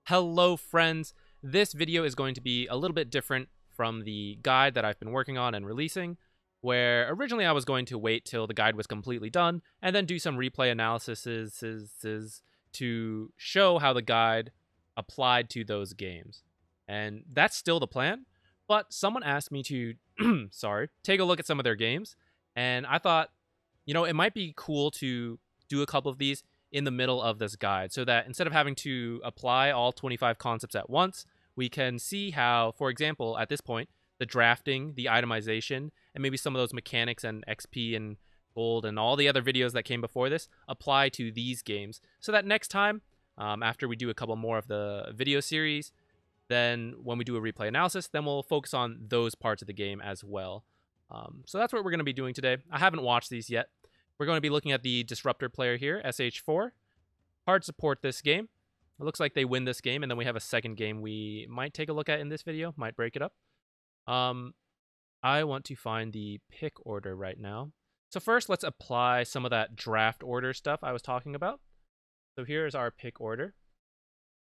Hello friends, this video is going to be a little bit different from the guide that I've been working on and releasing, where originally I was going to wait till the guide was completely done and then do some replay analyses to show how the guide applied to those games. And that's still the plan, but someone asked me to take a look at some of their games, and I thought, it might be cool to do a couple of these in the middle of this guide so that instead of having to apply all 25 concepts at once, we can see how, for example, at this point, the drafting, the itemization, and maybe some of those mechanics and XP and gold and all the other videos that came before this apply to these games so that next time, after we do a couple more of the video series, then when we do a replay analysis, then we'll focus on those parts of the game as well. So that's what we're going to be doing today. I haven't watched these yet. We're going to be looking at the Disruptor player here, SH4. Hard support this game. It looks like they win this game, and then we have a second game we might take a look at in this video, might break it up. I want to find the pick order right now. So first, let's apply some of that draft order stuff I was talking about. So here's our pick order.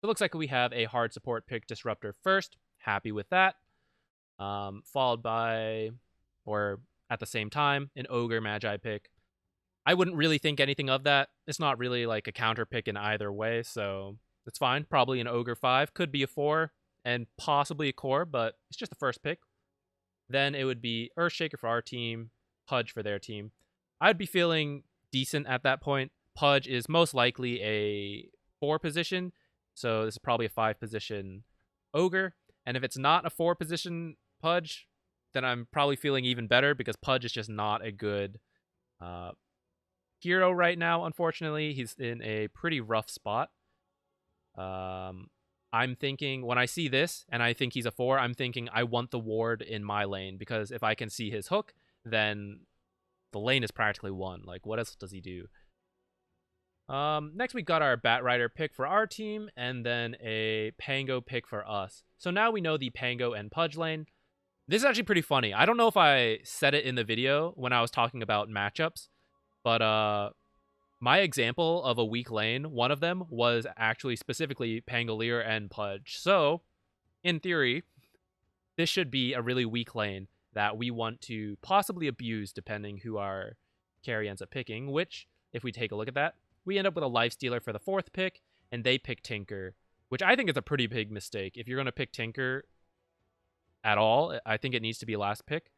So it looks like we have a hard support pick Disruptor first. Happy with that. Followed by, or at the same time, an Ogre Magi pick. I wouldn't really think anything of that. It's not really like a counter pick in either way, so it's fine. Probably an Ogre 5. Could be a 4 and possibly a Core, but it's just the first pick. Then it would be Earthshaker for our team, Pudge for their team. I'd be feeling decent at that point. Pudge is most likely a 4 position, so this is probably a 5 position Ogre. And if it's not a 4 position Pudge, then I'm probably feeling even better because Pudge is just not a good hero right now, unfortunately. He's in a pretty rough spot. I'm thinking, when I see this and I think he's a 4, I'm thinking I want the ward in my lane, because if I can see his hook, then the lane is practically won. Like, what else does he do? Next we got our Batrider pick for our team, and then a Pango pick for us. So now we know the Pango and Pudge lane. This is actually pretty funny. I don't know if I said it in the video when I was talking about matchups, but my example of a weak lane, one of them was actually specifically Pangolier and Pudge. So, in theory, this should be a really weak lane that we want to possibly abuse depending who our carry ends up picking, which, if we take a look at that, we end up with a Lifestealer for the 4th pick, and they pick Tinker, which I think is a pretty big mistake. If you're going to pick Tinker at all, I think it needs to be last pick.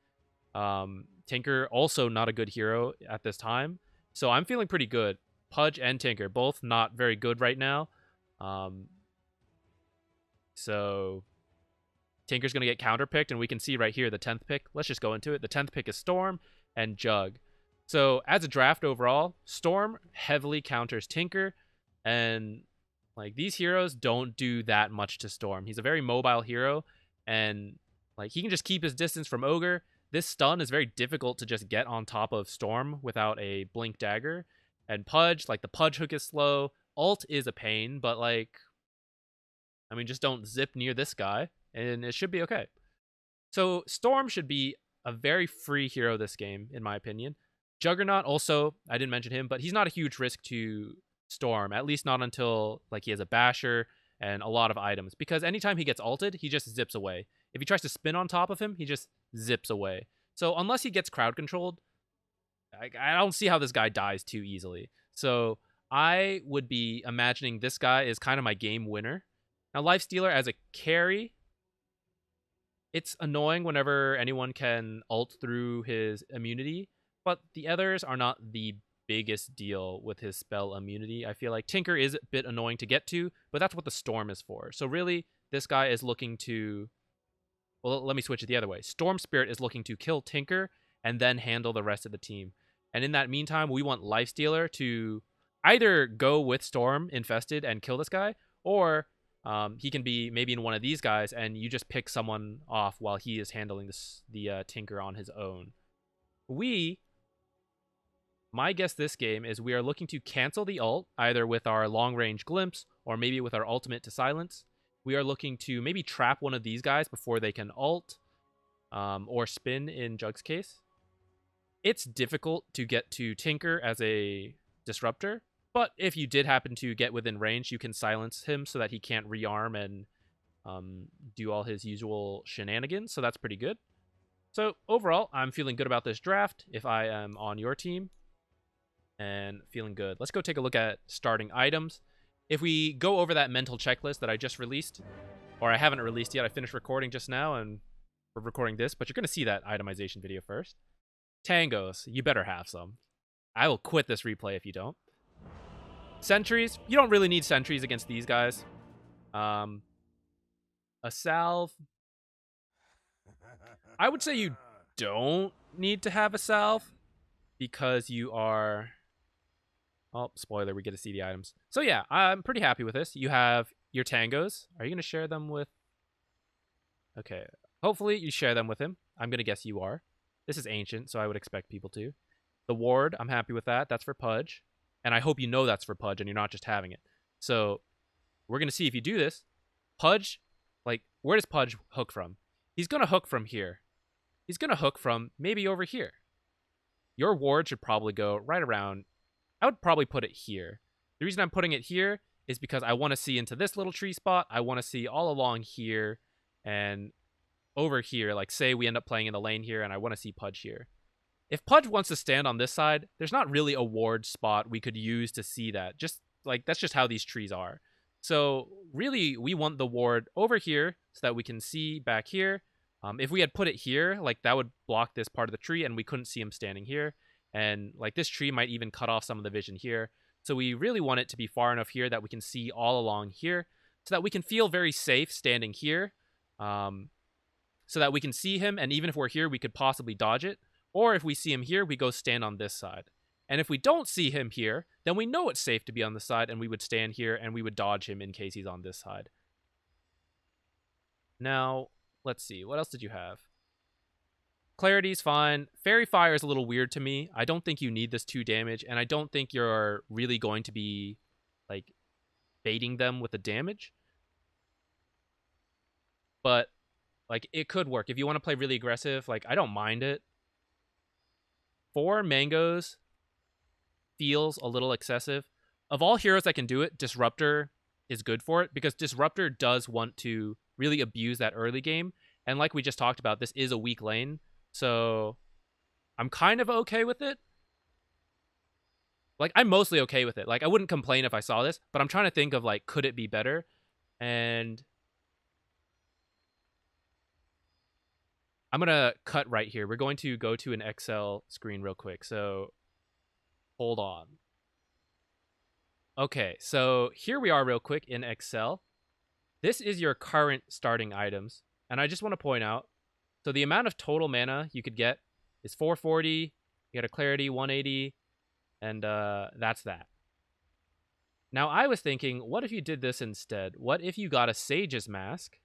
Tinker, also not a good hero at this time. So I'm feeling pretty good. Pudge and Tinker, both not very good right now. So Tinker's going to get counterpicked, and we can see right here the 10th pick. Let's just go into it. The 10th pick is Storm and Jug. So as a draft overall, Storm heavily counters Tinker, and like these heroes don't do that much to Storm. He's a very mobile hero, and like he can just keep his distance from Ogre. This stun is very difficult to just get on top of Storm without a Blink Dagger. And Pudge, like the Pudge hook is slow. Ult is a pain, but like, I mean, just don't zip near this guy and it should be okay. So Storm should be a very free hero this game, in my opinion. Juggernaut also, I didn't mention him, but he's not a huge risk to Storm, at least not until like he has a Basher and a lot of items, because anytime he gets ulted, he just zips away. If he tries to spin on top of him, he just zips away. So unless he gets crowd controlled, I don't see how this guy dies too easily. So I would be imagining this guy is kind of my game winner. Now, Lifestealer as a carry, it's annoying whenever anyone can ult through his immunity, but the others are not the biggest deal with his spell immunity. I feel like Tinker is a bit annoying to get to, but that's what the Storm is for. So really, this guy is looking to... Well, let me switch it the other way. Storm Spirit is looking to kill Tinker and then handle the rest of the team. And in that meantime, we want Lifestealer to either go with Storm infested and kill this guy, or he can be maybe in one of these guys and you just pick someone off while he is handling the Tinker on his own. My guess this game is we are looking to cancel the ult, either with our long-range glimpse or maybe with our ultimate to silence. We are looking to maybe trap one of these guys before they can ult, or spin in Jug's case. It's difficult to get to Tinker as a disruptor, But if you did happen to get within range, you can silence him so that he can't rearm and do all his usual shenanigans. So that's pretty good. So overall, I'm feeling good about this draft if I am on your team. And feeling good. Let's go take a look at starting items. If we go over that mental checklist that I just released, or I haven't released yet, I finished recording just now and we're recording this, but you're going to see that itemization video first. Tangos, you better have some. I will quit this replay if you don't. Sentries, you don't really need sentries against these guys. A salve, I would say you don't need to have a salve because you are... Oh, spoiler, we get to see the items. So yeah, I'm pretty happy with this. You have your tangos. Are you going to share them with... Okay, hopefully you share them with him. I'm going to guess you are. This is ancient, so I would expect people to. The ward, I'm happy with that. That's for Pudge. And I hope you know that's for Pudge and you're not just having it. So we're going to see if you do this. Pudge, like, where does Pudge hook from? He's going to hook from here. He's going to hook from maybe over here. Your ward should probably go right around... I would probably put it here. The reason I'm putting it here is because I want to see into this little tree spot. I want to see all along here and over here. Like, say we end up playing in the lane here and I want to see Pudge here. If Pudge wants to stand on this side, there's not really a ward spot we could use to see that. Just, like, that's just how these trees are. So, really, we want the ward over here so that we can see back here. If we had put it here, like, that would block this part of the tree and we couldn't see him standing here. And like this tree might even cut off some of the vision here. So we really want it to be far enough here that we can see all along here so that we can feel very safe standing here. So that we can see him. And even if we're here, we could possibly dodge it. Or if we see him here, we go stand on this side. And if we don't see him here, then we know it's safe to be on the side and we would stand here and we would dodge him in case he's on this side. Now, let's see. What else did you have? Clarity's fine. Fairy Fire is a little weird to me. I don't think you need this 2 damage, and I don't think you're really going to be, like, baiting them with the damage. But, like, it could work. If you want to play really aggressive, like, I don't mind it. 4 mangoes feels a little excessive. Of all heroes that can do it, Disruptor is good for it, because Disruptor does want to really abuse that early game. And like we just talked about, this is a weak lane. So I'm kind of okay with it. Like, I'm mostly okay with it. Like, I wouldn't complain if I saw this, but I'm trying to think of, like, could it be better? And I'm going to cut right here. We're going to go to an Excel screen real quick. So hold on. Okay, so here we are real quick in Excel. This is your current starting items. And I just want to point out, so the amount of total mana you could get is 440, you get a Clarity 180, and that's that. Now, I was thinking, what if you did this instead? What if you got a Sage's Mask?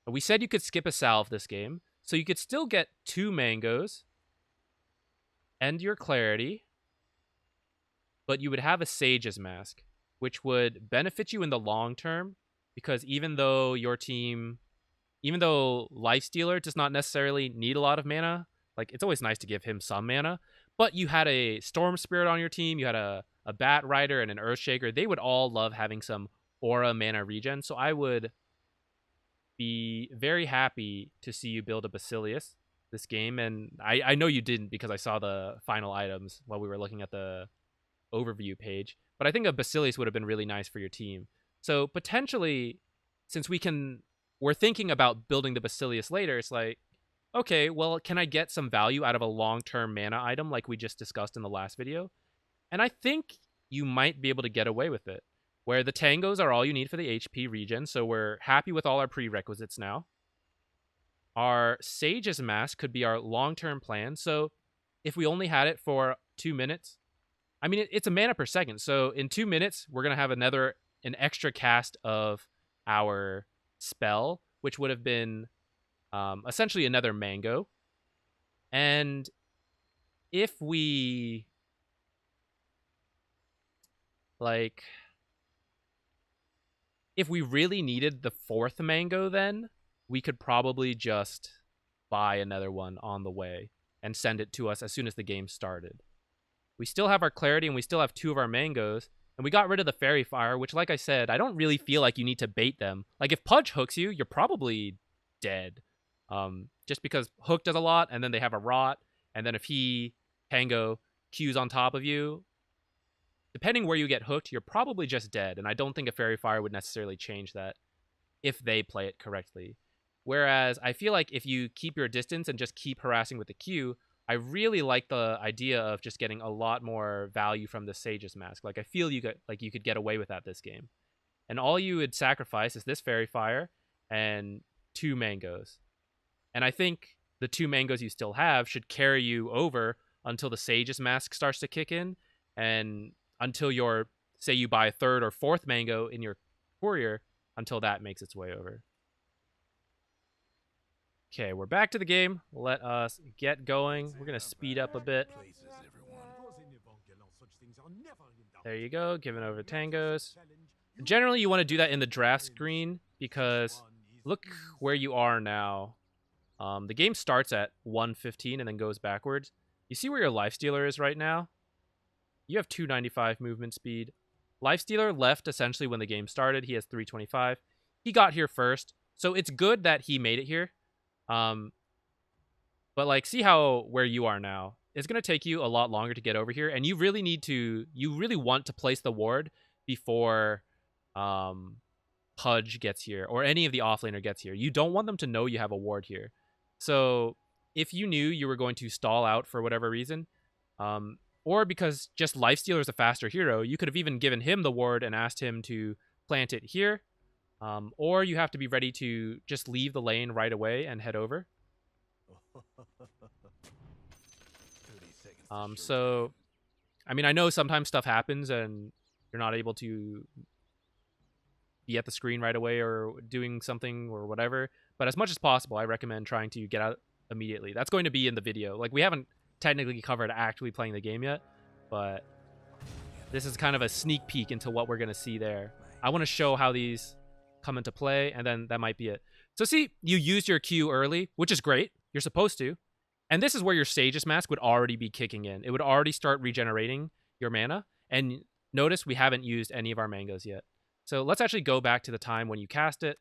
We said you could skip a salve this game, so you could still get 2 mangoes and your Clarity, but you would have a Sage's Mask, which would benefit you in the long term, because even though your team... Even though Lifestealer does not necessarily need a lot of mana, like, it's always nice to give him some mana, but you had a Storm Spirit on your team, you had a Bat Rider and an Earthshaker, they would all love having some aura mana regen, so I would be very happy to see you build a Basilius this game, and I know you didn't because I saw the final items while we were looking at the overview page, but I think a Basilius would have been really nice for your team. So potentially, since we're thinking about building the Basilius later, it's like, okay, well, can I get some value out of a long-term mana item like we just discussed in the last video? And I think you might be able to get away with it, where the tangos are all you need for the HP regen, so we're happy with all our prerequisites now. Our Sage's Mask could be our long-term plan, so if we only had it for 2 minutes, I mean, it's a mana per second, so in 2 minutes, we're going to have an extra cast of our spell, which would have been essentially another mango. And if we really needed the 4th mango, then we could probably just buy another one on the way and send it to us as soon as the game started. We still have our Clarity and we still have 2 of our mangoes, And we got rid of the Fairy Fire, which, like I said, I don't really feel like you need to bait them. Like, if Pudge hooks you, you're probably dead. Just because Hook does a lot, and then they have a Rot, and then if he, Tango, Q's on top of you, depending where you get hooked, you're probably just dead. And I don't think a Fairy Fire would necessarily change that if they play it correctly. Whereas I feel like if you keep your distance and just keep harassing with the Q, I really like the idea of just getting a lot more value from the Sage's Mask. Like, I feel you could get away with that this game. And all you would sacrifice is this Fairy Fire and 2 mangoes. And I think the 2 mangoes you still have should carry you over until the Sage's Mask starts to kick in, and until your, say you buy a 3rd or 4th mango in your courier, until that makes its way over. Okay, we're back to the game. Let us get going. We're going to speed up a bit. There you go, giving over tangos. Generally, you want to do that in the draft screen because look where you are now. The game starts at 115 and then goes backwards. You see where your Lifestealer is right now? You have 295 movement speed. Lifestealer left essentially when the game started. He has 325. He got here first, so it's good that he made it here. But like, see how where you are now. It's going to take you a lot longer to get over here, and you really want to place the ward before Pudge gets here, or any of the offlaner gets here. You don't want them to know you have a ward here. So if you knew you were going to stall out for whatever reason, or because just Lifestealer is a faster hero, you could have even given him the ward and asked him to plant it here. Or you have to be ready to just leave the lane right away and head over. So, I mean, I know sometimes stuff happens and you're not able to be at the screen right away or doing something or whatever. But as much as possible, I recommend trying to get out immediately. That's going to be in the video. Like, we haven't technically covered actually playing the game yet, but this is kind of a sneak peek into what we're going to see there. I want to show how these come into play, and then that might be it. So see, you used your Q early, which is great. You're supposed to. And this is where your Sage's Mask would already be kicking in. It would already start regenerating your mana. And notice we haven't used any of our mangoes yet. So let's actually go back to the time when you cast it.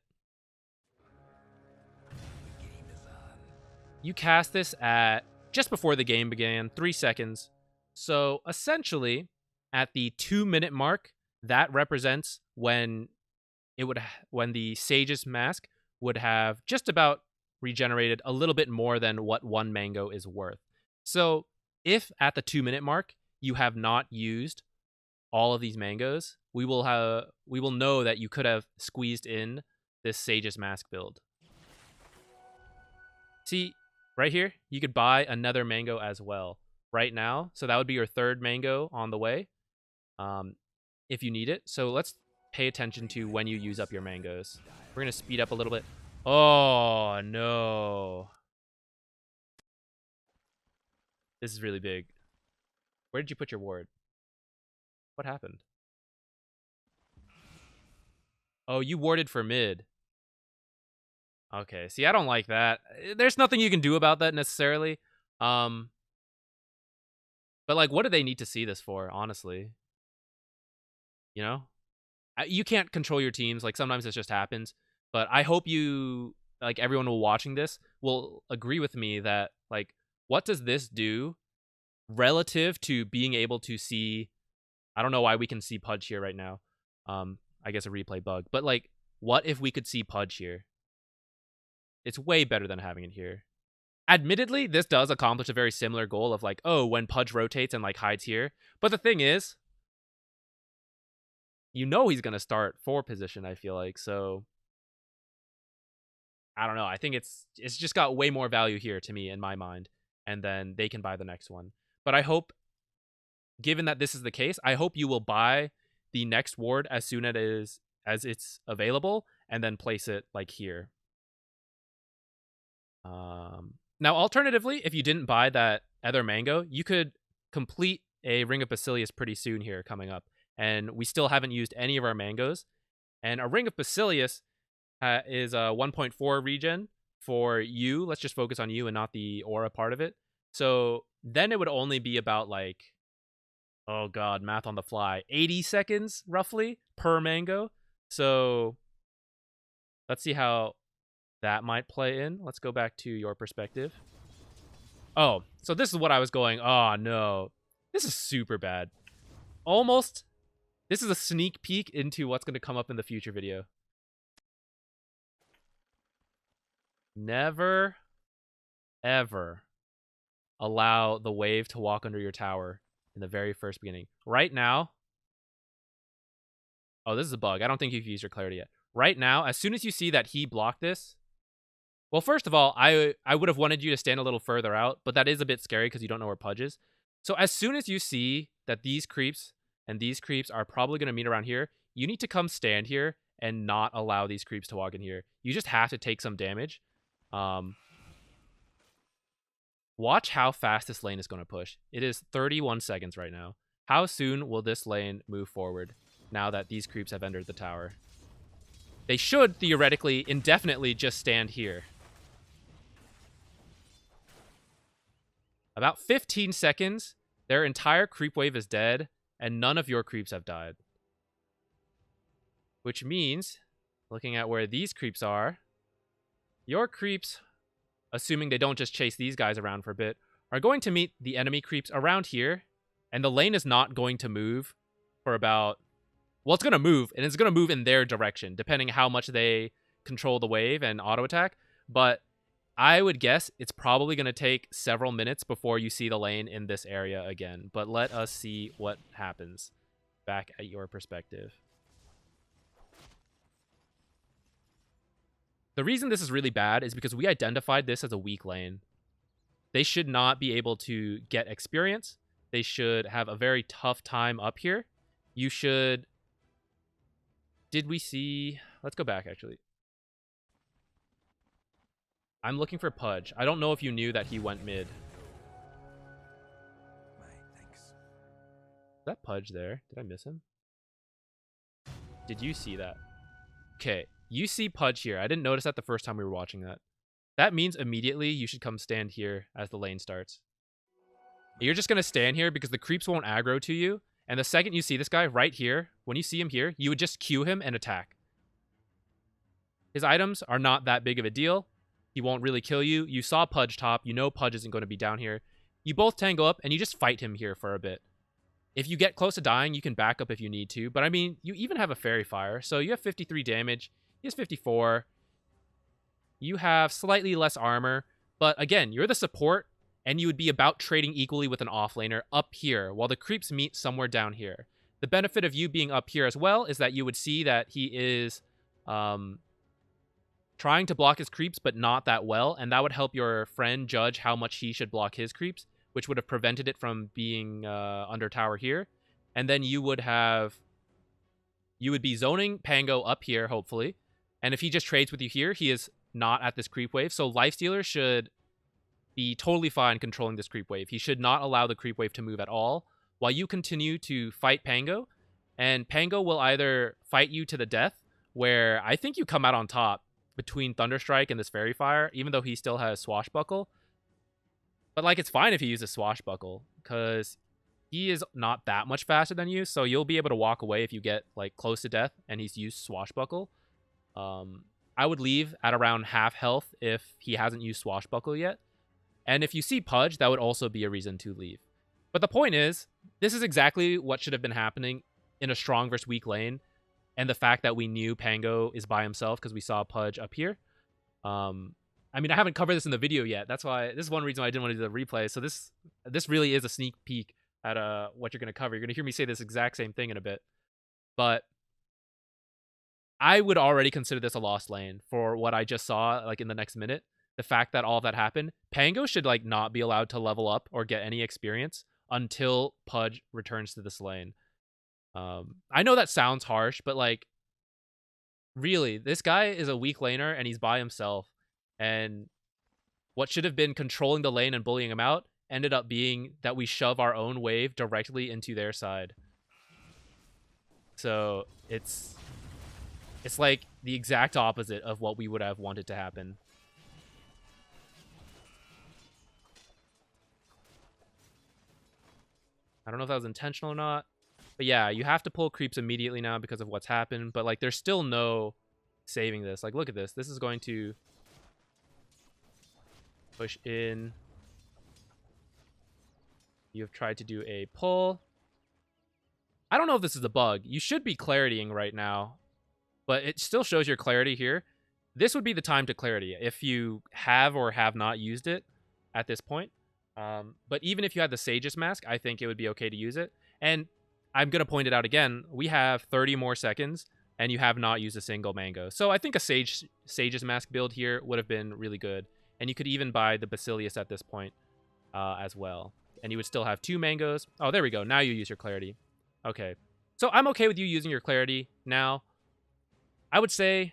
You cast this at just before the game began, 3 seconds. So essentially, at the 2-minute mark, that represents when the Sage's Mask would have just about regenerated a little bit more than what 1 mango is worth. So if at the 2-minute mark you have not used all of these mangoes, we will know that you could have squeezed in this Sage's Mask build. See, right here, you could buy another mango as well right now. So that would be your 3rd mango on the way, if you need it. So let's pay attention to when you use up your mangoes. We're going to speed up a little bit. Oh, no. This is really big. Where did you put your ward? What happened? Oh, you warded for mid. Okay, see, I don't like that. There's nothing you can do about that necessarily. But, like, what do they need to see this for, honestly? You know? You can't control your teams. Like, sometimes this just happens. But I hope you, like, everyone watching this will agree with me that, like, what does this do relative to being able to see... I don't know why we can see Pudge here right now. I guess a replay bug. But, like, what if we could see Pudge here? It's way better than having it here. Admittedly, this does accomplish a very similar goal of, like, oh, when Pudge rotates and, like, hides here. But the thing is, you know he's going to start 4 position, I feel like. So, I don't know. I think it's just got way more value here to me in my mind. And then they can buy the next one. But I hope, given that this is the case, I hope you will buy the next ward as soon as it's available and then place it, like, here. Now, alternatively, if you didn't buy that other mango, you could complete a Ring of Basilius pretty soon here coming up. And we still haven't used any of our mangoes. And a Ring of Basilius is a 1.4 regen for you. Let's just focus on you and not the aura part of it. So then it would only be about, like, Oh god, math on the fly. 80 seconds roughly per mango. So let's see how that might play in. Let's go back to your perspective. Oh, so this is what I was going. Oh no. This is super bad. Almost. This is a sneak peek into what's going to come up in the future video. Never, ever allow the wave to walk under your tower in the very first beginning. Right now. Oh, this is a bug. I don't think you've used your clarity yet. Right now, as soon as you see that he blocked this. Well, first of all, I would have wanted you to stand a little further out, but that is a bit scary because you don't know where Pudge is. So as soon as you see that these creeps and these creeps are probably going to meet around here, you need to come stand here and not allow these creeps to walk in here. You just have to take some damage. Watch how fast this lane is going to push. It is 31 seconds right now. How soon will this lane move forward now that these creeps have entered the tower? They should, theoretically, indefinitely just stand here. About 15 seconds, their entire creep wave is dead, and none of your creeps have died. Which means, looking at where these creeps are, your creeps, assuming they don't just chase these guys around for a bit, are going to meet the enemy creeps around here, and the lane is not going to move for about... Well, it's going to move, and it's going to move in their direction, depending how much they control the wave and auto-attack, but I would guess it's probably going to take several minutes before you see the lane in this area again. But let us see what happens back at your perspective. The reason this is really bad is because we identified this as a weak lane. They should not be able to get experience. They should have a very tough time up here. You should... Did we see... Let's go back, actually. I'm looking for Pudge. I don't know if you knew that he went mid. Thanks. Is that Pudge there? Did I miss him? Did you see that? Okay, you see Pudge here. I didn't notice that the first time we were watching that. That means immediately you should come stand here as the lane starts. You're just going to stand here because the creeps won't aggro to you. And the second you see this guy right here, when you see him here, you would just Q him and attack. His items are not that big of a deal. He won't really kill you. You saw Pudge top. You know Pudge isn't going to be down here. You both tangle up, and you just fight him here for a bit. If you get close to dying, you can back up if you need to. But, I mean, you even have a Fairy Fire. So you have 53 damage. He has 54. You have slightly less armor. But, again, you're the support, and you would be about trading equally with an offlaner up here, while the creeps meet somewhere down here. The benefit of you being up here as well is that you would see that he is... trying to block his creeps, but not that well, and that would help your friend judge how much he should block his creeps, which would have prevented it from being under tower here. And then you would be zoning Pango up here, hopefully, and if he just trades with you here, he is not at this creep wave, so Lifestealer should be totally fine controlling this creep wave. He should not allow the creep wave to move at all, while you continue to fight Pango, and Pango will either fight you to the death, where I think you come out on top, between Thunderstrike and this Fairy Fire, even though he still has Swashbuckle. But, like, it's fine if he uses Swashbuckle, because he is not that much faster than you, so you'll be able to walk away if you get, like, close to death, and he's used Swashbuckle. I would leave at around half health if he hasn't used Swashbuckle yet. And if you see Pudge, that would also be a reason to leave. But the point is, this is exactly what should have been happening in a strong versus weak lane. And the fact that we knew Pango is by himself because we saw Pudge up here. I mean, I haven't covered this in the video yet. That's why this is one reason why I didn't want to do the replay. So this really is a sneak peek at what you're going to cover. You're going to hear me say this exact same thing in a bit. But I would already consider this a lost lane for what I just saw, like, in the next minute. The fact that all of that happened. Pango should, like, not be allowed to level up or get any experience until Pudge returns to this lane. I know that sounds harsh, but, like, really, this guy is a weak laner and he's by himself. And what should have been controlling the lane and bullying him out ended up being that we shove our own wave directly into their side. So it's like the exact opposite of what we would have wanted to happen. I don't know if that was intentional or not. But yeah, you have to pull creeps immediately now because of what's happened. But like, there's still no saving this. Like, look at this. This is going to push in. You have tried to do a pull. I don't know if this is a bug. You should be claritying right now, but it still shows your clarity here. This would be the time to clarity if you have or have not used it at this point. But even if you had the Sage's Mask, I think it would be okay to use it. And I'm going to point it out again. We have 30 more seconds, and you have not used a single mango. So I think a Sage's Mask build here would have been really good. And you could even buy the Basilius at this point as well. And you would still have 2 mangoes. Oh, there we go. Now you use your clarity. Okay. So I'm okay with you using your clarity now. I would say,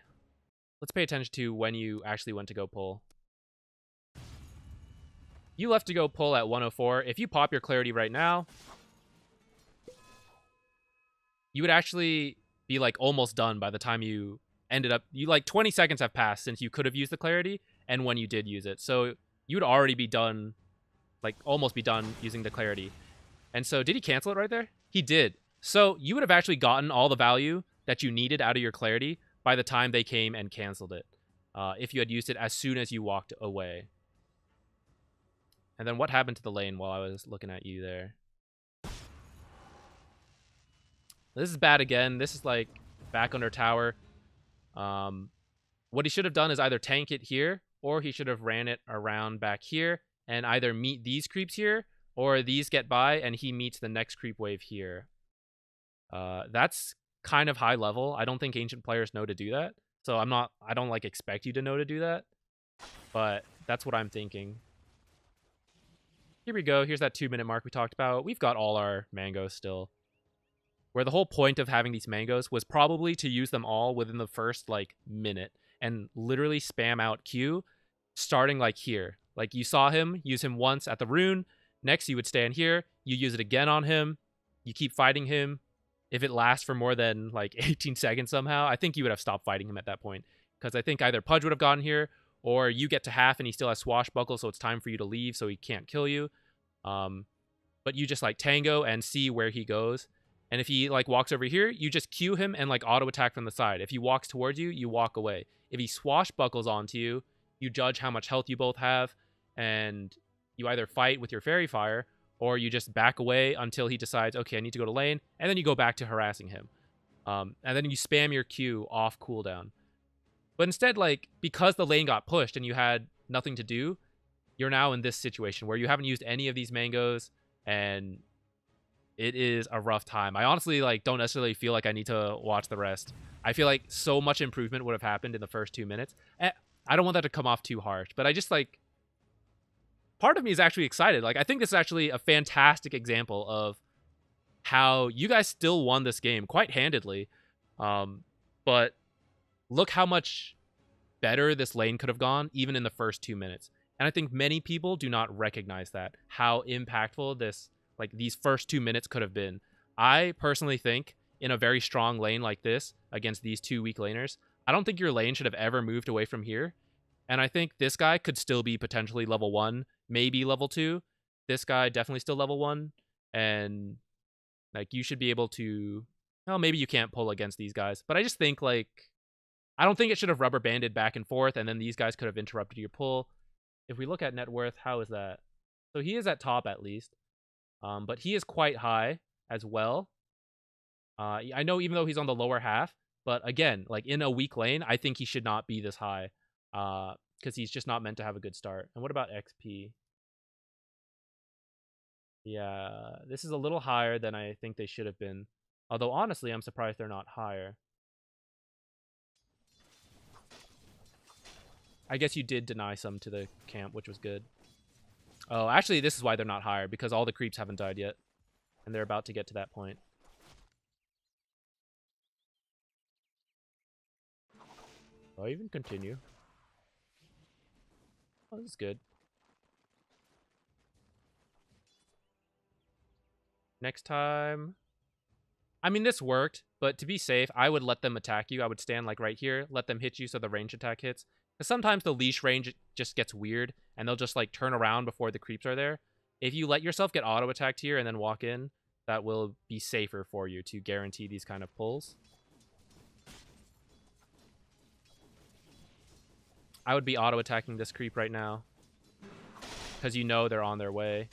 let's pay attention to when you actually went to go pull. You left to go pull at 104. If you pop your clarity right now, you would actually be like almost done by the time you ended up. You like 20 seconds have passed since you could have used the clarity and when you did use it. So you would already be done, like almost be done using the clarity. And so did he cancel it right there? He did. So you would have actually gotten all the value that you needed out of your clarity by the time they came and canceled it. If you had used it as soon as you walked away. And then what happened to the lane while I was looking at you there? This is bad again. This is like back under tower. What he should have done is either tank it here, or he should have ran it around back here and either meet these creeps here, or these get by and he meets the next creep wave here. That's kind of high level. I don't think ancient players know to do that. So I don't like expect you to know to do that. But that's what I'm thinking. Here we go. Here's that 2-minute mark we talked about. We've got all our mangoes still. Where the whole point of having these mangoes was probably to use them all within the first like minute and literally spam out Q starting like here. Like you saw him, use him once at the rune. Next you would stand here. You use it again on him. You keep fighting him. If it lasts for more than like 18 seconds somehow, I think you would have stopped fighting him at that point. Because I think either Pudge would have gotten here, or you get to half and he still has Swashbuckle, so it's time for you to leave so he can't kill you. But you just like tango and see where he goes. And if he like walks over here, you just Q him and like auto attack from the side. If he walks towards you, you walk away. If he swashbuckles onto you, you judge how much health you both have, and you either fight with your Fairy Fire, or you just back away until he decides, okay, I need to go to lane, and then you go back to harassing him. And then you spam your Q off cooldown. But instead, like, because the lane got pushed and you had nothing to do, you're now in this situation where you haven't used any of these mangoes, and it is a rough time. I honestly, like, don't necessarily feel like I need to watch the rest. I feel like so much improvement would have happened in the first 2 minutes. I don't want that to come off too harsh, but I just, like, part of me is actually excited. Like, I think this is actually a fantastic example of how you guys still won this game quite handedly. But look how much better this lane could have gone, even in the first 2 minutes. And I think many people do not recognize that, how impactful this, like, these first 2 minutes could have been. I personally think in a very strong lane like this against these 2 weak laners, I don't think your lane should have ever moved away from here. And I think this guy could still be potentially level 1, maybe level 2. This guy definitely still level 1. And, like, you should be able to... Well, maybe you can't pull against these guys. But I just think, like... I don't think it should have rubber banded back and forth, and then these guys could have interrupted your pull. If we look at net worth, how is that? So he is at top at least. But he is quite high as well. I know even though he's on the lower half, but again, like in a weak lane, I think he should not be this high. Because he's just not meant to have a good start. And what about XP? Yeah, this is a little higher than I think they should have been. Although honestly, I'm surprised they're not higher. I guess you did deny some to the camp, which was good. Oh, actually, this is why they're not higher, because all the creeps haven't died yet. And they're about to get to that point. I'll even continue. Oh, this is good. Next time... I mean, this worked, but to be safe, I would let them attack you. I would stand, like, right here, let them hit you so the range attack hits. Because sometimes the leash range just gets weird, and they'll just, like, turn around before the creeps are there. If you let yourself get auto-attacked here and then walk in, that will be safer for you to guarantee these kind of pulls. I would be auto-attacking this creep right now, because you know they're on their way.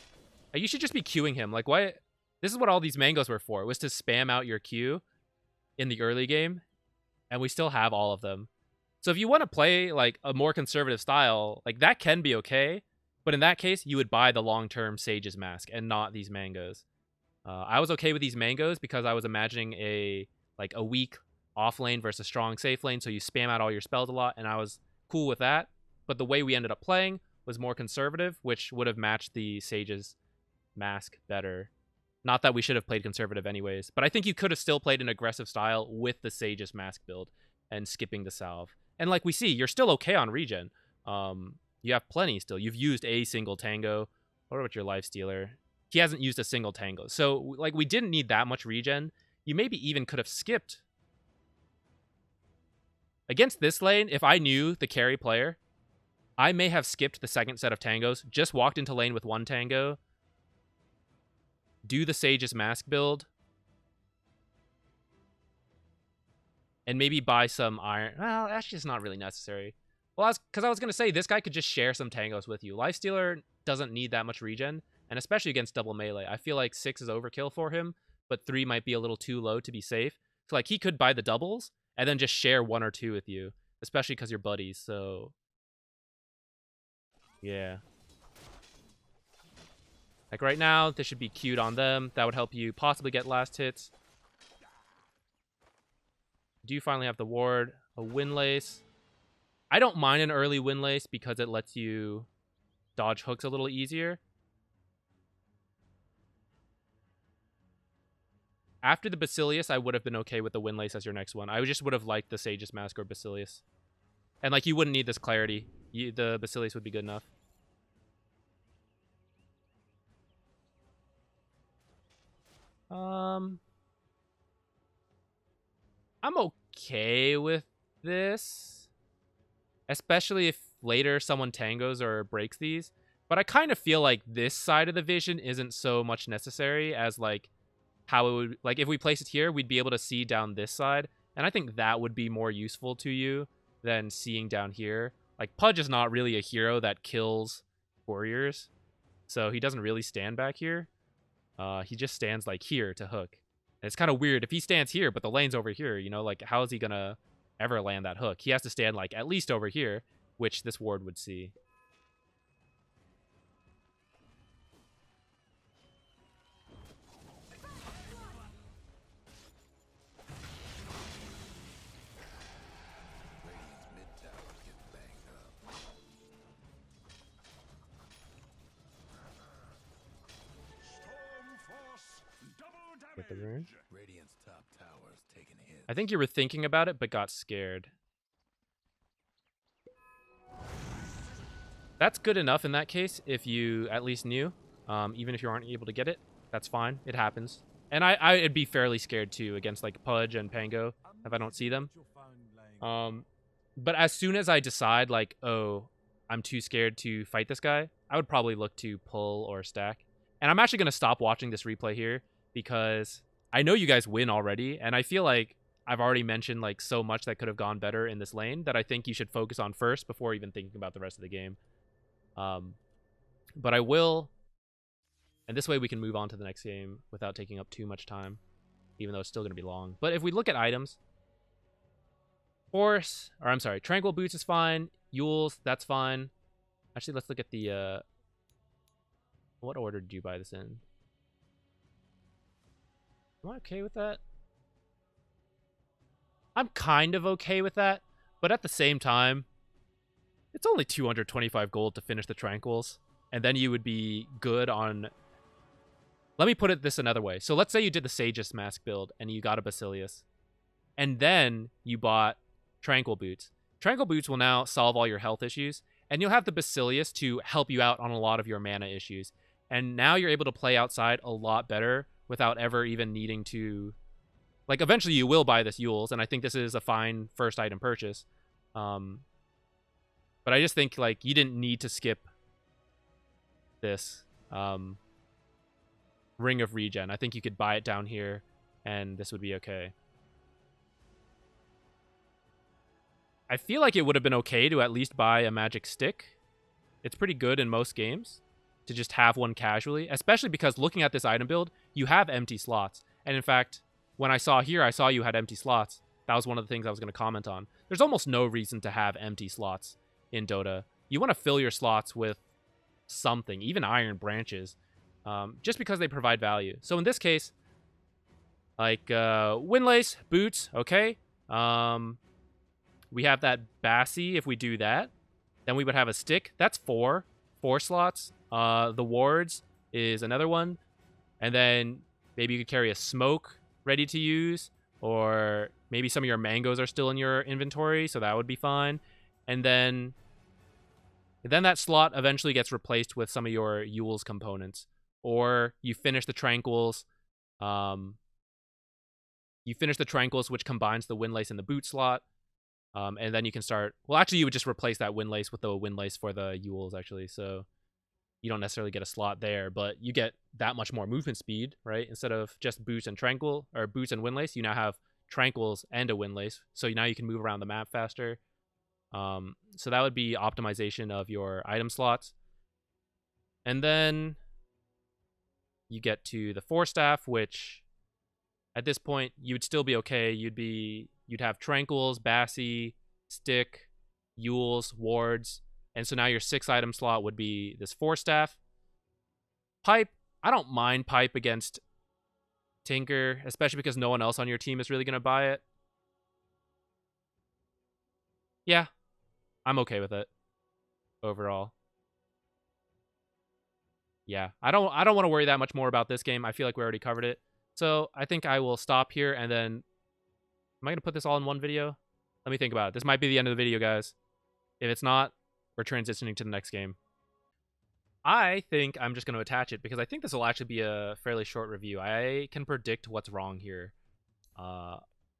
You should just be queuing him. Like, why? This is what all these mangoes were for, was to spam out your queue in the early game, and we still have all of them. So if you want to play like a more conservative style, like that can be okay, but in that case, you would buy the long-term Sage's Mask and not these mangoes. I was okay with these mangoes because I was imagining a weak off lane versus strong safe lane, so you spam out all your spells a lot, and I was cool with that. But the way we ended up playing was more conservative, which would have matched the Sage's Mask better. Not that we should have played conservative anyways, but I think you could have still played an aggressive style with the Sage's Mask build and skipping the salve. And like we see, you're still okay on regen. You have plenty still. You've used a single tango. What about your lifestealer? He hasn't used a single tango. So, like, we didn't need that much regen. You maybe even could have skipped. Against this lane, if I knew the carry player, I may have skipped the second set of tangos, just walked into lane with one tango, do the Sage's Mask build, and maybe buy some iron. Well, actually, it's not really necessary. Well, because I was going to say, this guy could just share some tangos with you. Lifestealer doesn't need that much regen, and especially against double melee. I feel like 6 is overkill for him, but 3 might be a little too low to be safe. So, like, he could buy the doubles, and then just share 1 or 2 with you, especially because you're buddies, so... yeah. Like, right now, this should be queued on them. That would help you possibly get last hits. Do you finally have the ward? A Windlace. I don't mind an early Windlace because it lets you dodge hooks a little easier. After the Basilius, I would have been okay with the Windlace as your next one. I just would have liked the Sage's Mask or Basilius. And, like, you wouldn't need this clarity. The Basilius would be good enough. I'm okay with this. Especially if later someone tangos or breaks these. But I kind of feel like this side of the vision isn't so much necessary as, like, how it would... like, if we place it here, we'd be able to see down this side. And I think that would be more useful to you than seeing down here. Like, Pudge is not really a hero that kills warriors. So he doesn't really stand back here. He just stands, like, here to hook. And it's kind of weird. If he stands here, but the lane's over here, you know, like, how is he going to ever land that hook? He has to stand, like, at least over here, which this ward would see. Get the rune. I think you were thinking about it, but got scared. That's good enough in that case, if you at least knew. Even if you aren't able to get it, that's fine. It happens. And I'd be fairly scared too against, like, Pudge and Pango if I don't see them. But as soon as I decide, like, oh, I'm too scared to fight this guy, I would probably look to pull or stack. And I'm actually going to stop watching this replay here because I know you guys win already, and I feel like I've already mentioned, like, so much that could have gone better in this lane that I think you should focus on first before even thinking about the rest of the game. But I will, and this way we can move on to the next game without taking up too much time, even though it's still going to be long. But if we look at items, Horse, or I'm sorry, Tranquil Boots is fine. Yules, that's fine. Actually, let's look at the, what order did you buy this in? Am I okay with that? I'm kind of okay with that, but at the same time, it's only 225 gold to finish the Tranquils, and then you would be good on... Let me put it this another way. So let's say you did the Sage's Mask build, and you got a Basilius, and then you bought Tranquil Boots. Tranquil Boots will now solve all your health issues, and you'll have the Basilius to help you out on a lot of your mana issues. And now you're able to play outside a lot better without ever even needing to... Like, eventually you will buy this Yules, and I think this is a fine first item purchase. But I just think, like, you didn't need to skip this. Ring of Regen. I think you could buy it down here, and this would be okay. I feel like it would have been okay to at least buy a magic stick. It's pretty good in most games to just have one casually, especially because looking at this item build, you have empty slots. And in fact, when I saw here, I saw you had empty slots. That was one of the things I was going to comment on. There's almost no reason to have empty slots in Dota. You want to fill your slots with something, even iron branches, just because they provide value. So in this case, like Windlace, boots, okay. We have that Bassy if we do that. Then we would have a stick. That's 4 slots. The wards is another one. And then maybe you could carry a smoke ready to use. Or maybe some of your mangoes are still in your inventory, so that would be fine. And then that slot eventually gets replaced with some of your Yule's components. Or you finish the Tranquils. Which combines the Windlace and the boot slot. And then you can start... Well, actually, you would just replace that Windlace with the Windlace for the Yules, actually. So you don't necessarily get a slot there, but you get that much more movement speed, right? Instead of just boots and Tranquil, or boots and Windlace, you now have Tranquils and a Windlace. So now you can move around the map faster. So that would be optimization of your item slots. And then you get to the 4 staff, which at this point, you would still be okay. You'd have Tranquils, Bassy, Stick, Yules, Wards. And so now your 6 item slot would be this 4 staff. Pipe, I don't mind Pipe against Tinker, especially because no one else on your team is really going to buy it. Yeah, I'm okay with it overall. Yeah, I don't want to worry that much more about this game. I feel like we already covered it. So I think I will stop here, and then... Am I going to put this all in one video? Let me think about it. This might be the end of the video, guys. If it's not, we're transitioning to the next game. I think I'm just going to attach it because I think this will actually be a fairly short review. I can predict what's wrong here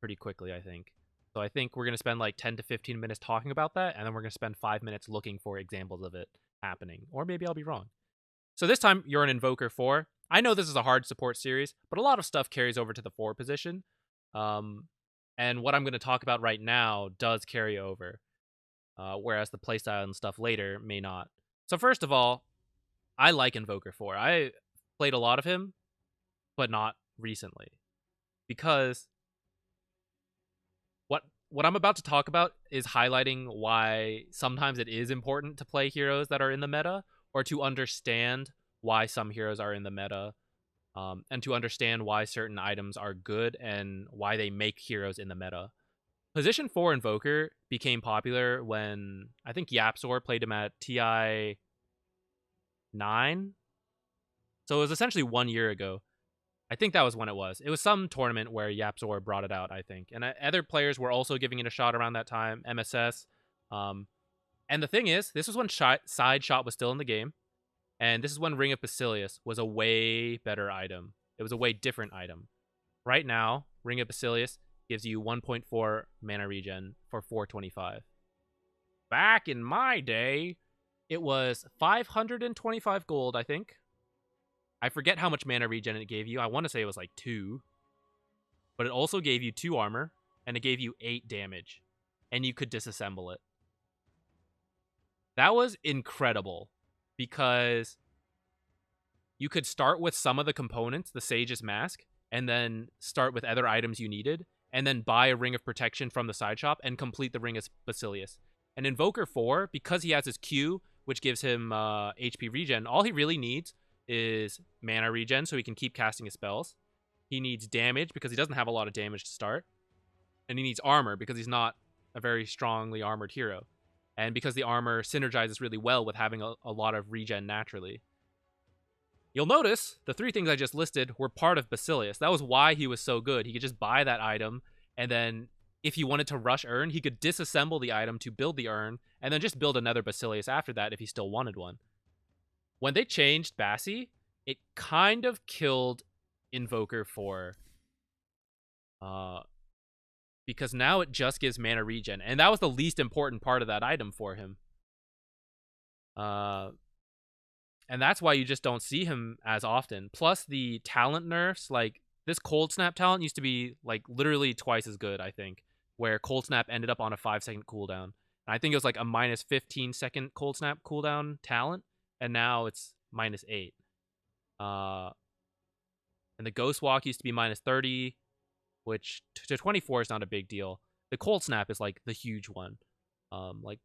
pretty quickly, I think. So I think we're going to spend like 10 to 15 minutes talking about that, and then we're going to spend 5 minutes looking for examples of it happening. Or maybe I'll be wrong. So this time, you're an Invoker 4. I know this is a hard support series, but a lot of stuff carries over to the 4 position. And what I'm going to talk about right now does carry over, whereas the playstyle and stuff later may not. So first of all, I like Invoker 4. I played a lot of him, but not recently. Because what I'm about to talk about is highlighting why sometimes it is important to play heroes that are in the meta, or to understand why some heroes are in the meta. And to understand why certain items are good and why they make heroes in the meta. Position 4 Invoker became popular when I think Yapzor played him at TI 9. So it was essentially 1 year ago. I think that was when it was. It was some tournament where Yapzor brought it out, I think. And other players were also giving it a shot around that time, MSS. And the thing is, this was when Side Shot was still in the game. And this is when Ring of Basilius was a way better item. It was a way different item. Right now, Ring of Basilius gives you 1.4 mana regen for 425. Back in my day, it was 525 gold, I think. I forget how much mana regen it gave you. I want to say it was like 2. But it also gave you 2 armor, and it gave you 8 damage. And you could disassemble it. That was incredible. Because you could start with some of the components, the Sage's Mask, and then start with other items you needed, and then buy a Ring of Protection from the side shop and complete the Ring of Basilius. And Invoker 4, because he has his Q, which gives him HP regen, all he really needs is mana regen so he can keep casting his spells. He needs damage because he doesn't have a lot of damage to start. And he needs armor because he's not a very strongly armored hero. And because the armor synergizes really well with having a lot of regen naturally. You'll notice the 3 things I just listed were part of Basilius. That was why he was so good. He could just buy that item, and then if he wanted to rush urn, he could disassemble the item to build the urn, and then just build another Basilius after that if he still wanted one. When they changed Bassy, it kind of killed Invoker 4. Because now it just gives mana regen. And that was the least important part of that item for him. And And that's why you just don't see him as often. Plus the talent nerfs, like this Cold Snap talent used to be like literally twice as good, I think, where Cold Snap ended up on a 5-second cooldown. And I think it was like a minus 15-second Cold Snap cooldown talent, and now it's minus 8. And the Ghost Walk used to be minus 30, which to 24 is not a big deal. The Cold Snap is like the huge one. Like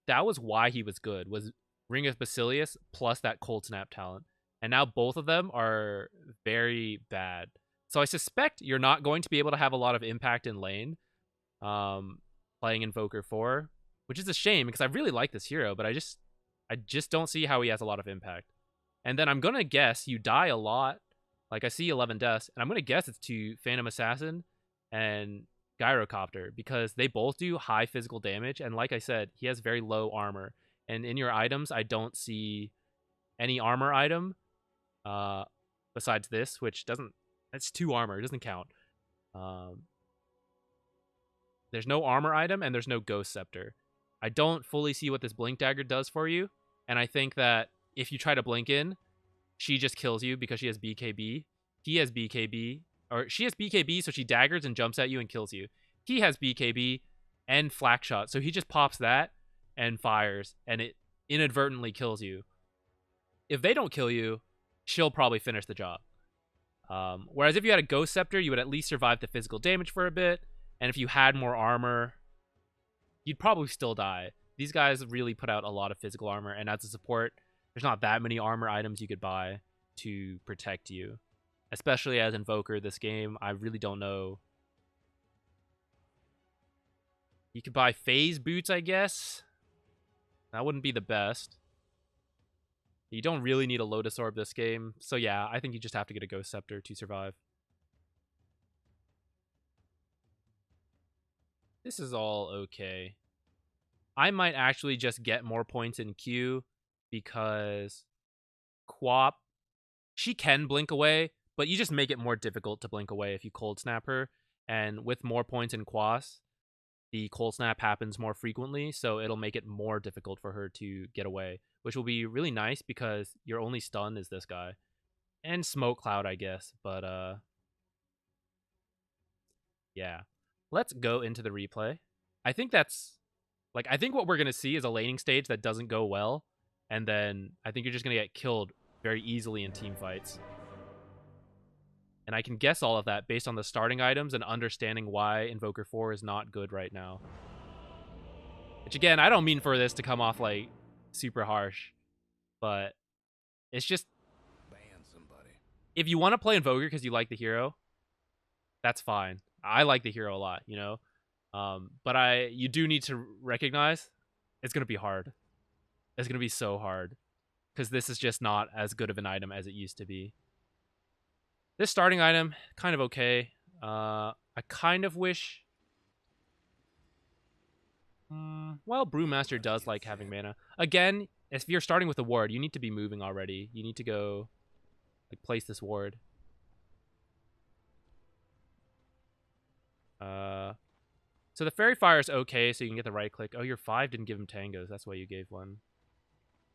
that was why he was good, was Ring of Basilius plus that Cold Snap talent. And now both of them are very bad. So I suspect you're not going to be able to have a lot of impact in lane playing Invoker 4, which is a shame because I really like this hero, but I just don't see how he has a lot of impact. And then I'm going to guess you die a lot. Like I see 11 deaths, and I'm going to guess it's to Phantom Assassin and Gyrocopter because they both do high physical damage. And like I said, he has very low armor. And in your items, I don't see any armor item besides this, which doesn't... It's 2 armor. It doesn't count. There's no armor item, and there's no Ghost Scepter. I don't fully see what this Blink Dagger does for you. And I think that if you try to blink in, she just kills you because she has BKB. He has BKB. Or she has BKB, so she daggers and jumps at you and kills you. He has BKB and Flak Shot, so he just pops that and fires, and it inadvertently kills you. If they don't kill you, she'll probably finish the job. Whereas if you had a Ghost Scepter, you would at least survive the physical damage for a bit, and if you had more armor, you'd probably still die. These guys really put out a lot of physical armor, and as a support, there's not that many armor items you could buy to protect you. Especially as Invoker this game, I really don't know. You could buy Phase Boots, I guess. That wouldn't be the best. You don't really need a Lotus Orb this game. So yeah, I think you just have to get a Ghost Scepter to survive. This is all okay. I might actually just get more points in Q because Quap, she can blink away, but you just make it more difficult to blink away if you Cold Snap her. And with more points in Quas, the Cold Snap happens more frequently, so it'll make it more difficult for her to get away, which will be really nice because your only stun is this guy. And Smoke Cloud, I guess, but yeah. Let's go into the replay. I think that's... Like, I think what we're going to see is a laning stage that doesn't go well, and then I think you're just going to get killed very easily in team fights. And I can guess all of that based on the starting items and understanding why Invoker 4 is not good right now. Which, again, I don't mean for this to come off, like, super harsh, but it's just... Ban somebody. If you want to play Invoker because you like the hero, that's fine. I like the hero a lot, you know? But you do need to recognize it's going to be hard. It's going to be so hard because this is just not as good of an item as it used to be. This starting item, kind of okay. I kind of wish... well, Brewmaster does like having mana. Again, if you're starting with a ward, you need to be moving already. You need to go, like, place this ward. So the Fairy Fire is okay, so you can get the right click. Oh, your 5 didn't give him tangos. That's why you gave one.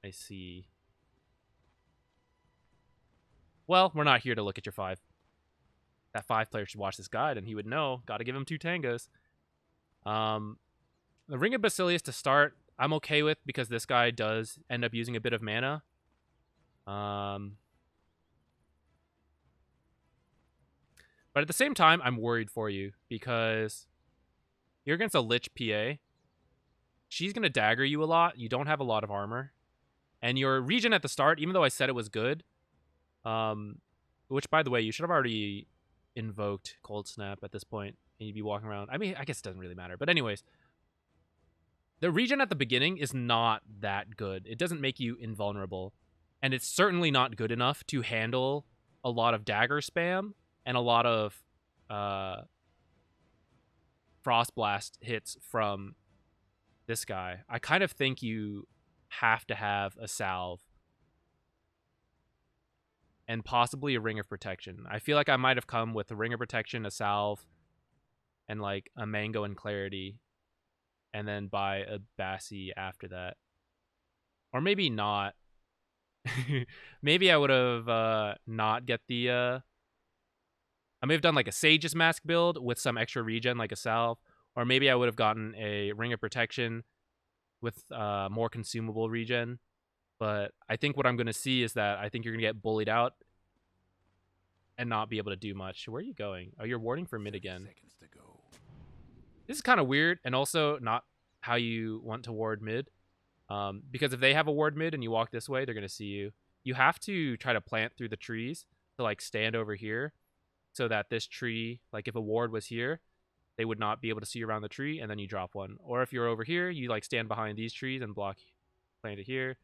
I see. Well, we're not here to look at your 5. That 5 player should watch this guide, and he would know. Got to give him 2 tangos. The Ring of Basilius to start, I'm okay with because this guy does end up using a bit of mana. But at the same time, I'm worried for you because you're against a Lich PA. She's going to dagger you a lot. You don't have a lot of armor. And your regen at the start, even though I said it was good, which, by the way, you should have already invoked Cold Snap at this point, and you'd be walking around. I mean, I guess it doesn't really matter. But anyways, the regen at the beginning is not that good. It doesn't make you invulnerable. And it's certainly not good enough to handle a lot of dagger spam and a lot of Frost Blast hits from this guy. I kind of think you have to have a salve and possibly a Ring of Protection. I feel like I might have come with a Ring of Protection, a salve, and like a Mango and Clarity, and then buy a Bassi after that. Or maybe not. Maybe I would have not get the I may have done like a Sage's Mask build with some extra regen like a salve, or maybe I would have gotten a Ring of Protection with more consumable regen. But I think what I'm going to see is that I think you're going to get bullied out and not be able to do much. Where are you going? Oh, you're warding for mid again. Seconds to go. This is kind of weird, and also not how you want to ward mid. Because if they have a ward mid and you walk this way, they're going to see you. You have to try to plant through the trees to like stand over here so that this tree, like if a ward was here, they would not be able to see around the tree, and then you drop one. Or if you're over here, you like stand behind these trees and block, plant it here.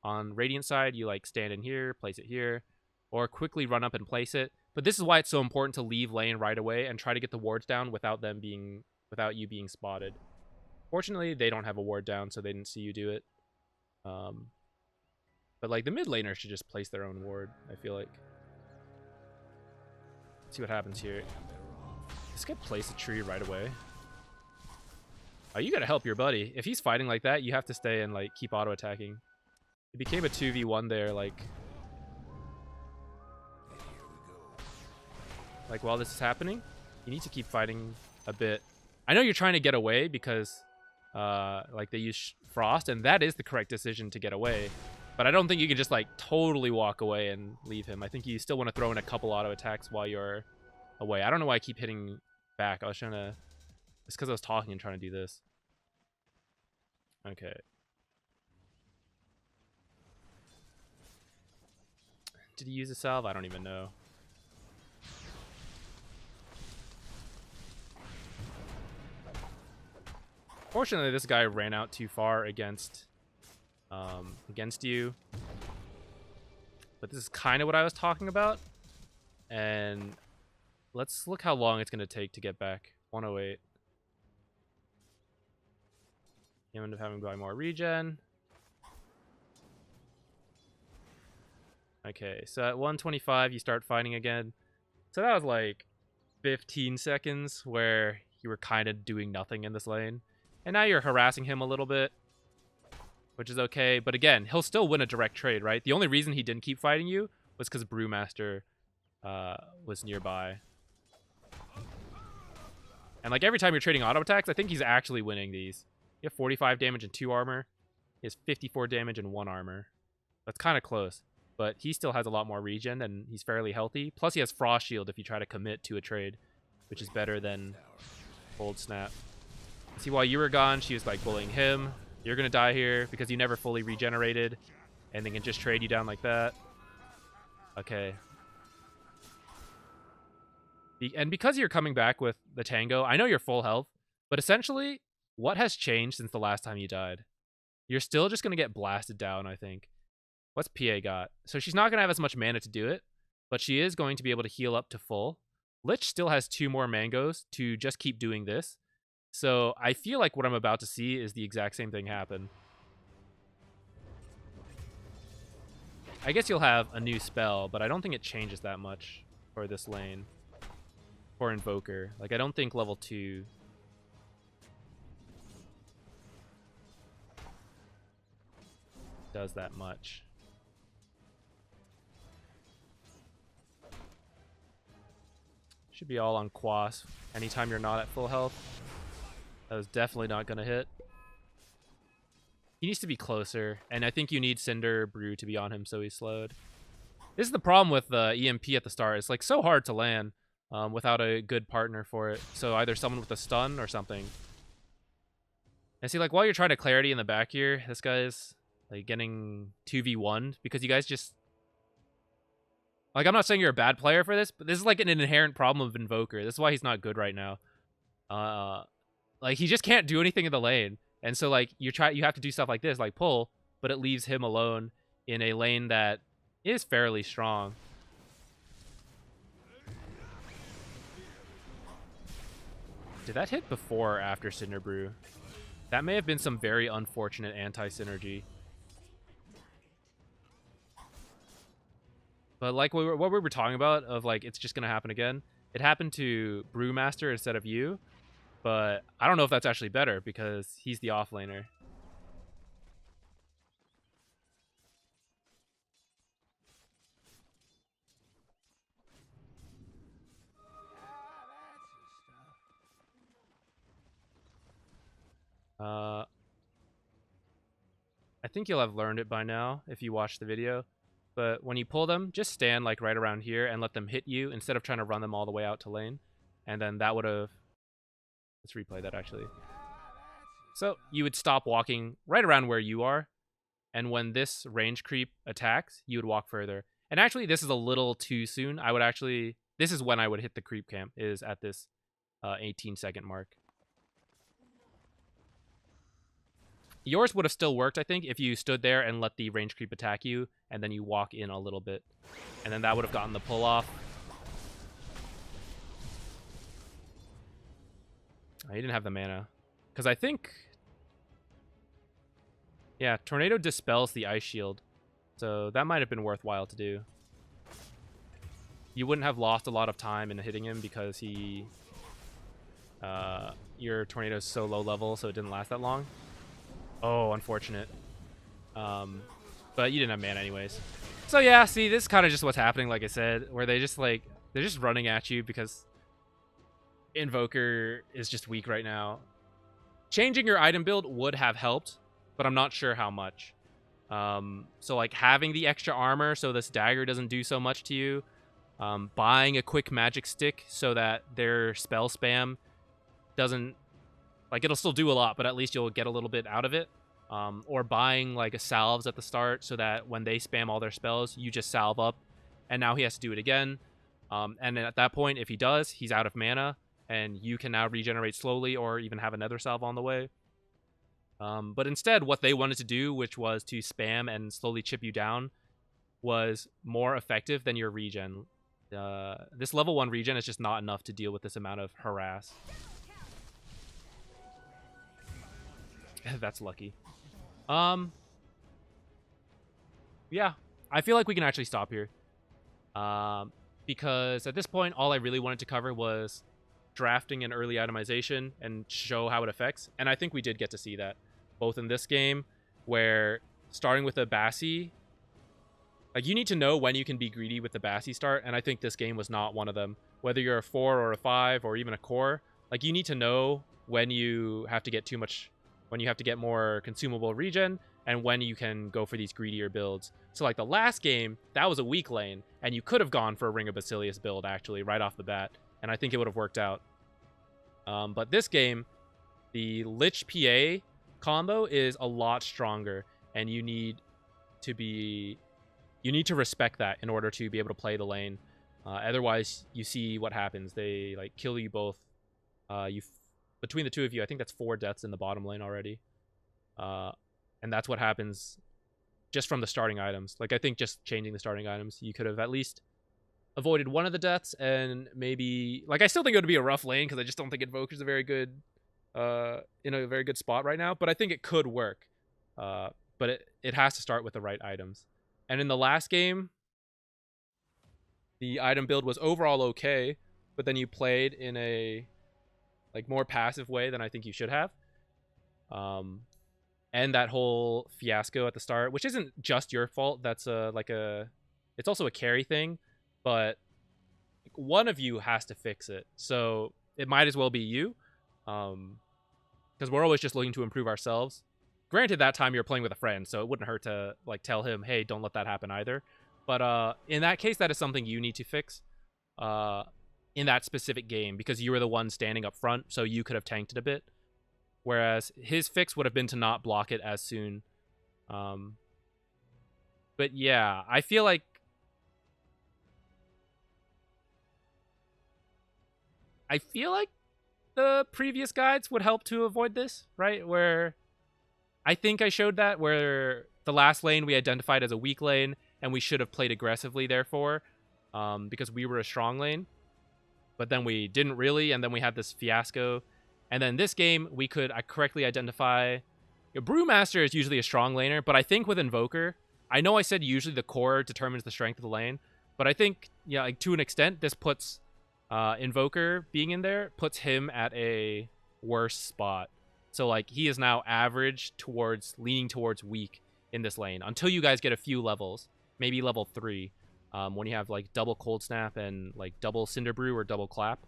On Radiant side, you like stand in here, place it here, or quickly run up and place it. But this is why it's so important to leave lane right away and try to get the wards down without you being spotted. Fortunately, they don't have a ward down, so they didn't see you do it. But like the mid laner should just place their own ward, I feel like. Let's see what happens here. This guy placed a tree right away. Oh, you gotta help your buddy. If he's fighting like that, you have to stay and like keep auto attacking. It became a 2v1 there, like while this is happening, you need to keep fighting a bit. I know you're trying to get away because like they use Frost, and that is the correct decision to get away. But I don't think you can just like totally walk away and leave him. I think you still want to throw in a couple auto attacks while you're away. I don't know why I keep hitting back. I was trying to... It's because I was talking and trying to do this. Okay. Did he use a salve? I don't even know. Fortunately, this guy ran out too far against you. But this is kind of what I was talking about. And let's look how long it's going to take to get back. 108. You end up having to buy more regen. Okay, so at 125, you start fighting again. So that was like 15 seconds where you were kind of doing nothing in this lane. And now you're harassing him a little bit, which is okay. But again, he'll still win a direct trade, right? The only reason he didn't keep fighting you was because Brewmaster was nearby. And like every time you're trading auto attacks, I think he's actually winning these. You have 45 damage and 2 armor. He has 54 damage and 1 armor. That's kind of close. But he still has a lot more regen, and he's fairly healthy. Plus, he has Frost Shield if you try to commit to a trade, which is better than Cold Snap. See, while you were gone, she was like bullying him. You're going to die here because you never fully regenerated, and they can just trade you down like that. Okay. And because you're coming back with the Tango, I know you're full health, but essentially, what has changed since the last time you died? You're still just going to get blasted down, I think. What's PA got? So she's not going to have as much mana to do it, but she is going to be able to heal up to full. Lich still has 2 more mangoes to just keep doing this. So I feel like what I'm about to see is the exact same thing happen. I guess you'll have a new spell, but I don't think it changes that much for this lane. For Invoker. Like, I don't think level 2... does that much. Should be all on Quas anytime you're not at full health. That was definitely not going to hit. He needs to be closer, and I think you need Cinder Brew to be on him so he's slowed. This is the problem with the EMP at the start. It's like so hard to land without a good partner for it. So either someone with a stun or something. And see, like, while you're trying to Clarity in the back here, this guy's like getting 2v1 because you guys just... Like, I'm not saying you're a bad player for this, but this is like an inherent problem of Invoker. This is why he's not good right now. Like, he just can't do anything in the lane. And so, like, you have to do stuff like this, like pull, but it leaves him alone in a lane that is fairly strong. Did that hit before or after Cinder Brew? That may have been some very unfortunate anti-synergy. But like what we were talking about of like it's just gonna happen again. It happened to Brewmaster instead of you, but I don't know if that's actually better because he's the offlaner. I think you'll have learned it by now if you watch the video. But when you pull them, just stand like right around here and let them hit you instead of trying to run them all the way out to lane. And then that would have... Let's replay that actually. So you would stop walking right around where you are. And when this range creep attacks, you would walk further. And actually, this is a little too soon. I would actually... This is when I would hit the creep camp, is at this 18-second mark. Yours would have still worked, I think, if you stood there and let the range creep attack you, and then you walk in a little bit. And then that would have gotten the pull off. Oh, he didn't have the mana. Because I think... Yeah, Tornado dispels the Ice Shield. So that might have been worthwhile to do. You wouldn't have lost a lot of time in hitting him because he... your Tornado's so low level, so it didn't last that long. Oh, unfortunate. But you didn't have mana anyways. So yeah, see, this is kind of just what's happening, like I said, where they just like, they're just running at you because Invoker is just weak right now. Changing your item build would have helped, but I'm not sure how much. So like having the extra armor so this dagger doesn't do so much to you. Buying a quick magic stick so that their spell spam doesn't... Like, it'll still do a lot, but at least you'll get a little bit out of it. Or buying, like, a salves at the start so that when they spam all their spells, you just salve up. And now he has to do it again. And at that point, if he does, he's out of mana. And you can now regenerate slowly or even have another salve on the way. But instead, what they wanted to do, which was to spam and slowly chip you down, was more effective than your regen. This level 1 regen is just not enough to deal with this amount of harass. That's lucky. Yeah, I feel like we can actually stop here. Because at this point, all I really wanted to cover was drafting and early itemization and show how it affects. And I think we did get to see that. Both in this game, where starting with a Bassi... Like, you need to know when you can be greedy with the Bassi start, and I think this game was not one of them. Whether you're a 4 or a 5 or even a core, like, you need to know when you have to get too much... When you have to get more consumable regen, and when you can go for these greedier builds. So, like, the last game, that was a weak lane, and you could have gone for a Ring of Basilius build, actually, right off the bat, and I think it would have worked out. But this game, the Lich PA combo is a lot stronger, and you need to be... You need to respect that in order to be able to play the lane. Otherwise, you see what happens. They, like, kill you both. Between the two of you, I think that's 4 deaths in the bottom lane already. And that's what happens just from the starting items. Like, I think just changing the starting items, you could have at least avoided one of the deaths and maybe... Like, I still think it would be a rough lane because I just don't think Invoker's a very good... in a very good spot right now. But I think it could work. But it has to start with the right items. And in the last game, the item build was overall okay, but then you played in a... like more passive way than I think you should have. And that whole fiasco at the start, which isn't just your fault. That's it's also a carry thing, but one of you has to fix it. So it might as well be you. Because we're always just looking to improve ourselves. Granted, that time you're playing with a friend, so it wouldn't hurt to like tell him, hey, don't let that happen either. But in that case, that is something you need to fix. In that specific game, because you were the one standing up front, so you could have tanked it a bit. Whereas his fix would have been to not block it as soon. But yeah, I feel like... the previous guides would help to avoid this, right? Where I think I showed that, where the last lane we identified as a weak lane, and we should have played aggressively, therefore, because we were a strong lane. But then we didn't really, and then we had this fiasco. And then this game, we could correctly identify... Brewmaster is usually a strong laner, but I think with Invoker... I know I said usually the core determines the strength of the lane, but I think, yeah, like to an extent, this puts Invoker being in there, puts him at a worse spot. So, like, he is now average towards, leaning towards weak in this lane, until you guys get a few levels, maybe level 3. When you have like double Cold Snap and like double Cinder Brew or double Clap.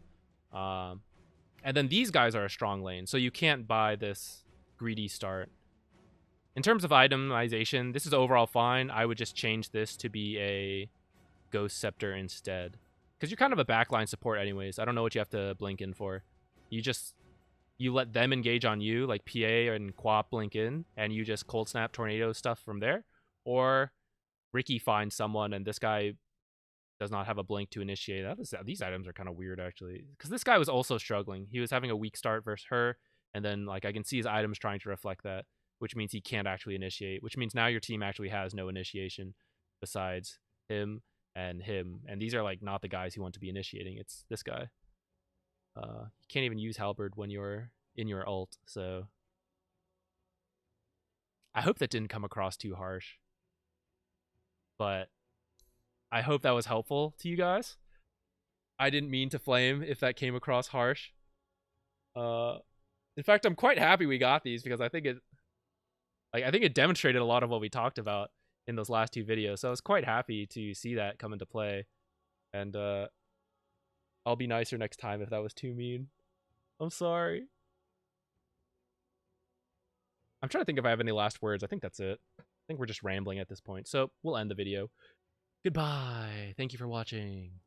And then these guys are a strong lane, so you can't buy this greedy start. In terms of itemization, this is overall fine. I would just change this to be a Ghost Scepter instead. Because you're kind of a backline support anyways. I don't know what you have to blink in for. You let them engage on you, like PA and Quap blink in, and you just Cold Snap Tornado stuff from there. Or Ricky finds someone and this guy does not have a blink to initiate. These items are kind of weird, actually. Because this guy was also struggling. He was having a weak start versus her, and then like I can see his items trying to reflect that, which means he can't actually initiate, which means now your team actually has no initiation besides him and him. And these are like not the guys who want to be initiating. It's this guy. You can't even use Halberd when you're in your ult, so I hope that didn't come across too harsh. But I hope that was helpful to you guys. I didn't mean to flame if that came across harsh. In fact, I'm quite happy we got these because I think it demonstrated a lot of what we talked about in those last two videos. So I was quite happy to see that come into play. And I'll be nicer next time if that was too mean. I'm sorry. I'm trying to think if I have any last words. I think that's it. I think we're just rambling at this point. So we'll end the video. Goodbye. Thank you for watching.